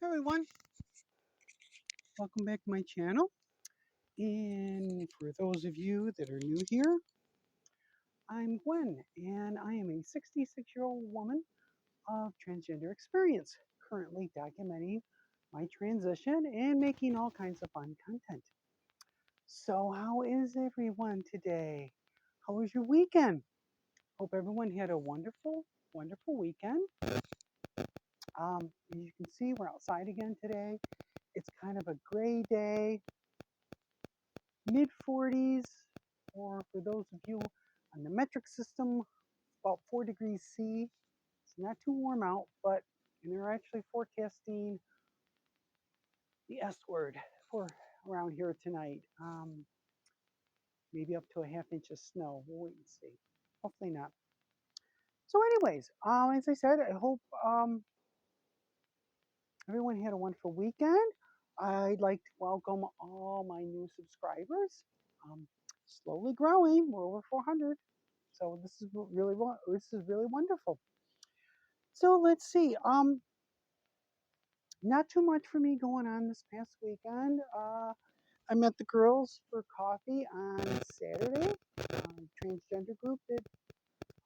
Everyone, welcome back to my channel. And for those of you that are new here, I'm Gwen, and I am a 66-year-old woman of transgender experience, currently documenting my transition and making all kinds of fun content. So, how is everyone today? How was your weekend? Hope everyone had a wonderful, wonderful weekend. As you can see, we're outside again today. It's kind of a gray day, mid 40s, or for those of you on the metric system, about 4 degrees C. It's not too warm out, but and they're actually forecasting the S word for around here tonight. Maybe up to a half inch of snow. We'll wait and see. Hopefully not. So, anyways, as I said, I hope everyone had a wonderful weekend. I'd like to welcome all my new subscribers. Um, Slowly growing. We're over 400. So this is really wonderful. So let's see. Not too much for me going on this past weekend. I met the girls for coffee on Saturday. Transgender group that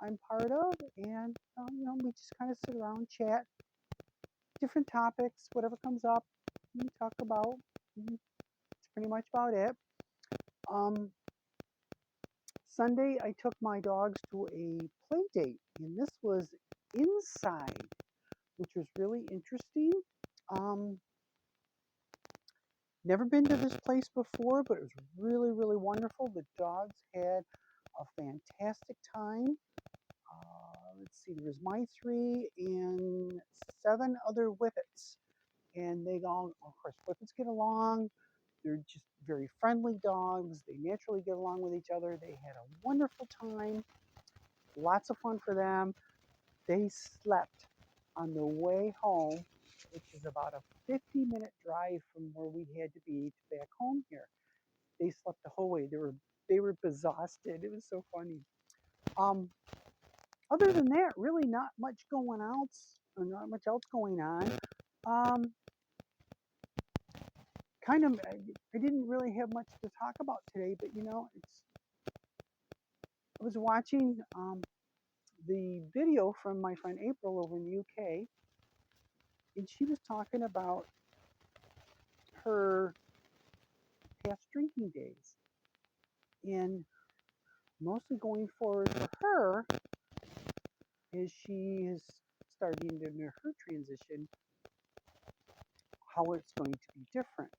I'm part of, and we just kind of sit around, chat, different topics, whatever comes up, we talk about. It's pretty much about it. Um, Sunday, I took my dogs to a play date, and this was inside, which was really interesting. Um, Never been to this place before, but it was really, really wonderful. The dogs had a fantastic time. Let's see, there was my three and 7 other whippets. And they all, of course, whippets get along. They're just very friendly dogs. They naturally get along with each other. They had a wonderful time. Lots of fun for them. They slept on the way home, which is about a 50-minute drive from where we had to be to back home here. They slept the whole way. They were exhausted. It was so funny. Um, Other than that, really not much going else, or not much else going on. Um, I didn't really have much to talk about today, but I was watching the video from my friend April over in the UK, and she was talking about her past drinking days. And mostly going forward for her, as she is starting into her transition, how it's going to be different.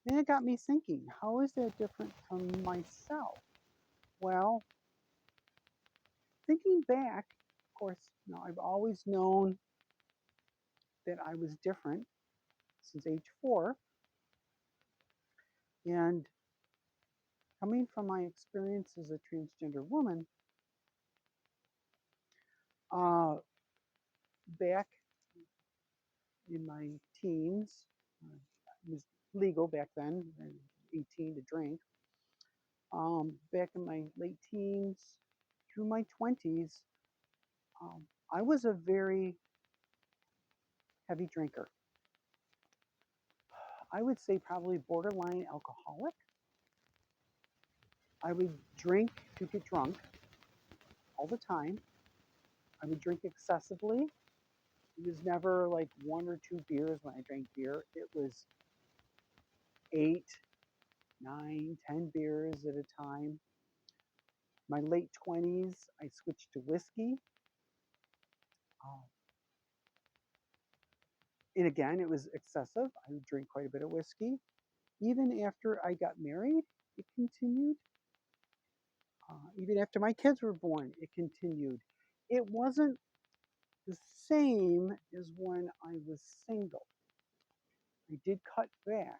And it got me thinking, how is that different from myself? Well, thinking back, of course, I've always known that I was different since age 4. And coming from my experience as a transgender woman, uh, back in my teens, it was legal back then, 18 to drink. Back in my late teens through my 20s, I was a very heavy drinker. I would say probably borderline alcoholic. I would drink to get drunk all the time. I would drink excessively. It was never like 1 or 2 beers when I drank beer. It was 8, 9, 10 beers at a time. My late 20s, I switched to whiskey. Um, and again, it was excessive. I would drink quite a bit of whiskey. Even after I got married, it continued. Even after my kids were born, it continued. It wasn't the same as when I was single. I did cut back,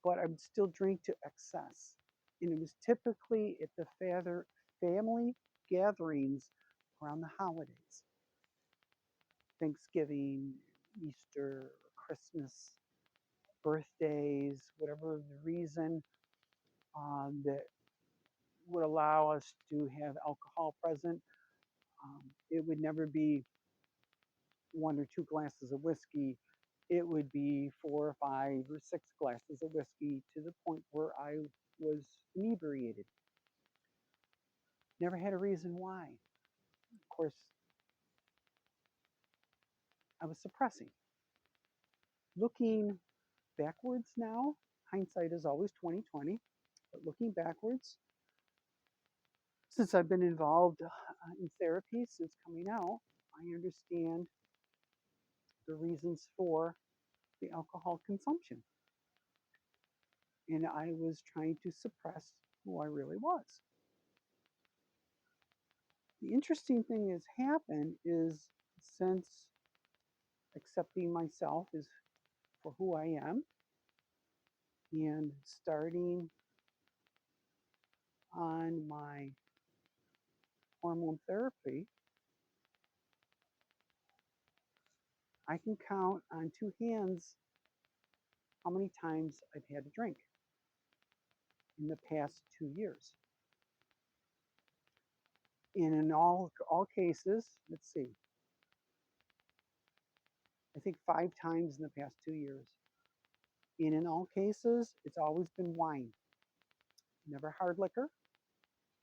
but I would still drink to excess. And it was typically at the family gatherings around the holidays, Thanksgiving, Easter, Christmas, birthdays, whatever the reason that would allow us to have alcohol present. It would never be 1 or 2 glasses of whiskey, it would be 4 or 5 or 6 glasses of whiskey to the point where I was inebriated. Never had a reason why. Of course, I was suppressing. Looking backwards now, hindsight is always 2020, but looking backwards, since I've been involved in therapy since coming out, I understand the reasons for the alcohol consumption. And I was trying to suppress who I really was. The interesting thing has happened is since accepting myself as for who I am and starting on my hormone therapy, I can count on 2 hands how many times I've had a drink in the past 2 years. And in all cases, let's see, I think 5 times in the past 2 years. And in all cases, it's always been wine, never hard liquor.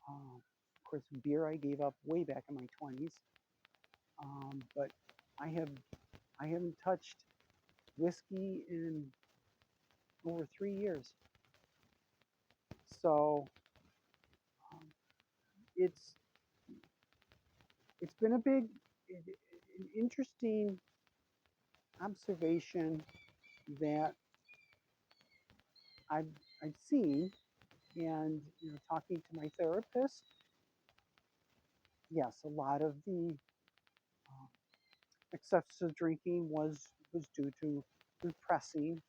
Of course, beer I gave up way back in my 20s. But I haven't touched whiskey in over 3 years. So um, it's been an interesting observation that I've I've seen, and talking to my therapist, yes, a lot of the uh, excessive drinking was due to repressing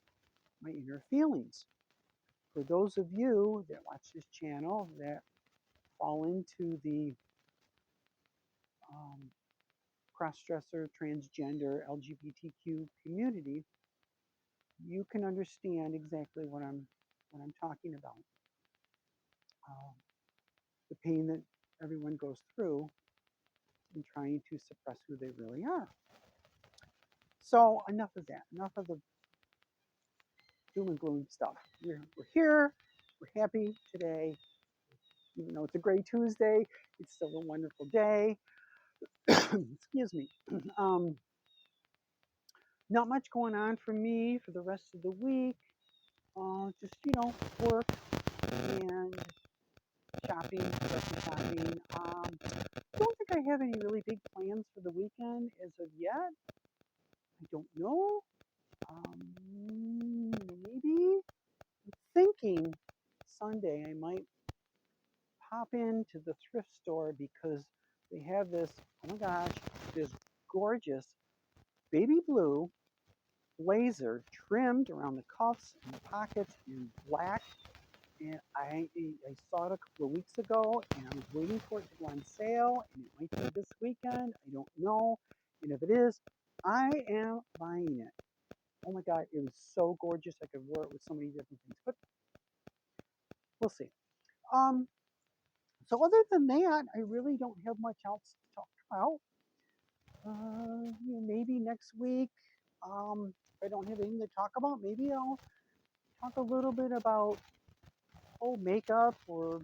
my inner feelings. For those of you that watch this channel that fall into the um, cross-dresser, transgender, LGBTQ community, you can understand exactly what I'm talking about. Um, the pain that everyone goes through in trying to suppress who they really are. So enough of that. Enough of the doom and gloom stuff. We're here. We're happy today. Even though it's a gray Tuesday, it's still a wonderful day. Excuse me. Um, not much going on for me for the rest of the week. Just, work and shopping, shopping. Don't think I have any really big plans for the weekend as of yet. I don't know. Maybe thinking Sunday I might pop into the thrift store because they have this, oh my gosh, this gorgeous baby blue blazer trimmed around the cuffs and the pockets in black. And I saw it a couple of weeks ago and I was waiting for it to go on sale, and it might be this weekend. I don't know. And if it is, I am buying it. Oh my God, it was so gorgeous. I could wear it with so many different things, but we'll see. Um, so other than that, I really don't have much else to talk about. Maybe next week, if I don't have anything to talk about, maybe I'll talk a little bit about makeup or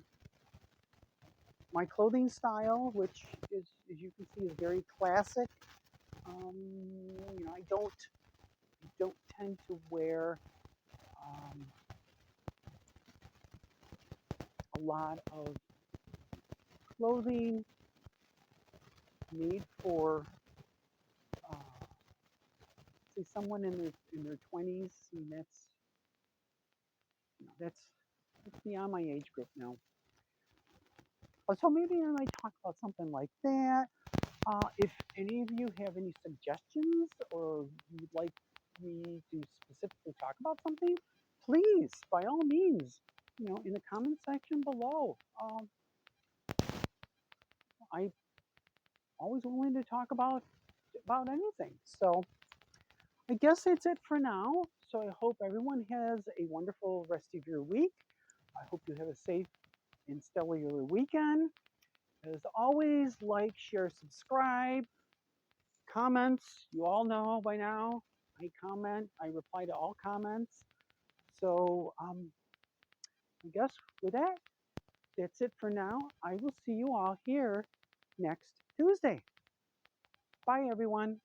my clothing style, which is, as you can see, is very classic. I don't tend to wear um, a lot of clothing made for uh, say someone in their 20s. And that's beyond my age group now. So maybe I might talk about something like that. If any of you have any suggestions or you would like me to specifically talk about something, please, by all means, in the comment section below. I'm always willing to talk about anything. So I guess that's it for now. So I hope everyone has a wonderful rest of your week. I hope you have a safe and stellar weekend. As always, like, share, subscribe, comments, you all know by now, I comment, I reply to all comments. So I guess with that, that's it for now. I will see you all here next Tuesday. Bye, everyone.